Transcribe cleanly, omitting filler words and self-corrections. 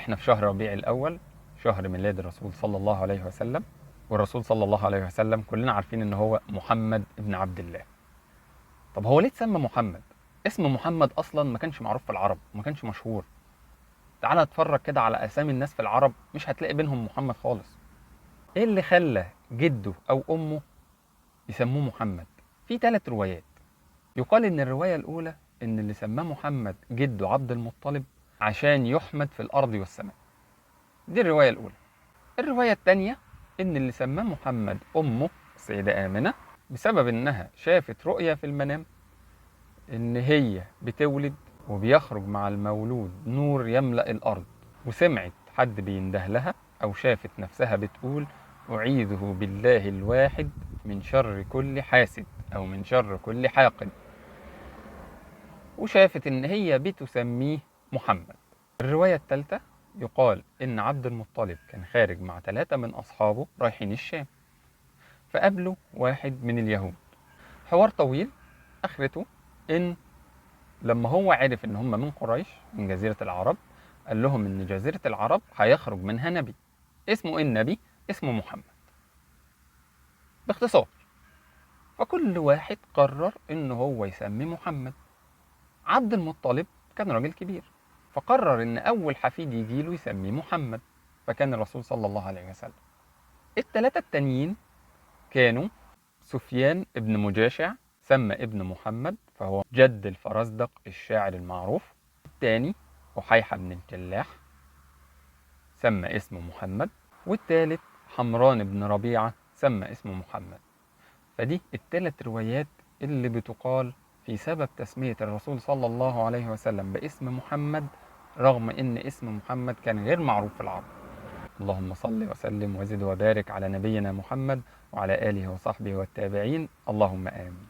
احنا في شهر ربيع الأول، شهر ميلاد الرسول صلى الله عليه وسلم. والرسول صلى الله عليه وسلم كلنا عارفين ان هو محمد ابن عبد الله. طب هو ليه اتسمى محمد؟ اسم محمد اصلا ما كانش معروف في العرب، ما كانش مشهور. تعال اتفرج كده على اسامي الناس في العرب، مش هتلاقي بينهم محمد خالص. ايه اللي خلى جده او امه يسموه محمد؟ في 3 روايات. يقال ان الرواية الاولى ان اللي سماه محمد جده عبد المطلب عشان يحمد في الارض والسماء. دي الرواية الاولى. الرواية التانية ان اللي سماه محمد امه السيدة آمنة بسبب انها شافت رؤية في المنام ان هي بتولد وبيخرج مع المولود نور يملأ الارض، وسمعت حد بينده لها او شافت نفسها بتقول: اعيذه بالله الواحد من شر كل حاسد او من شر كل حاقد، وشافت ان هي بتسميه محمد. الرواية الثالثة يقال ان عبد المطلب كان خارج مع 3 من اصحابه رايحين الشام، فقابلوا واحد من اليهود. حوار طويل، اخرته ان لما هو عرف ان هم من قريش من جزيرة العرب، قال لهم ان جزيرة العرب هيخرج منها نبي. اسمه ايه النبي؟ اسمه محمد، باختصار. فكل واحد قرر ان هو يسمي محمد. عبد المطلب كان راجل كبير، فقرر ان اول حفيد يجيله يسميه محمد، فكان الرسول صلى الله عليه وسلم. ال3 التانيين كانوا سفيان ابن مجاشع سمى ابن محمد، فهو جد الفرزدق الشاعر المعروف. الثاني أحيحة بن الجلاح سمى اسمه محمد. والثالث حمران بن ربيعة سمى اسمه محمد. فدي ال3 روايات اللي بتقال في سبب تسمية الرسول صلى الله عليه وسلم باسم محمد، رغم ان اسم محمد كان غير معروف في العرب. اللهم صل وسلم وزد وبارك على نبينا محمد وعلى آله وصحبه والتابعين، اللهم آمين.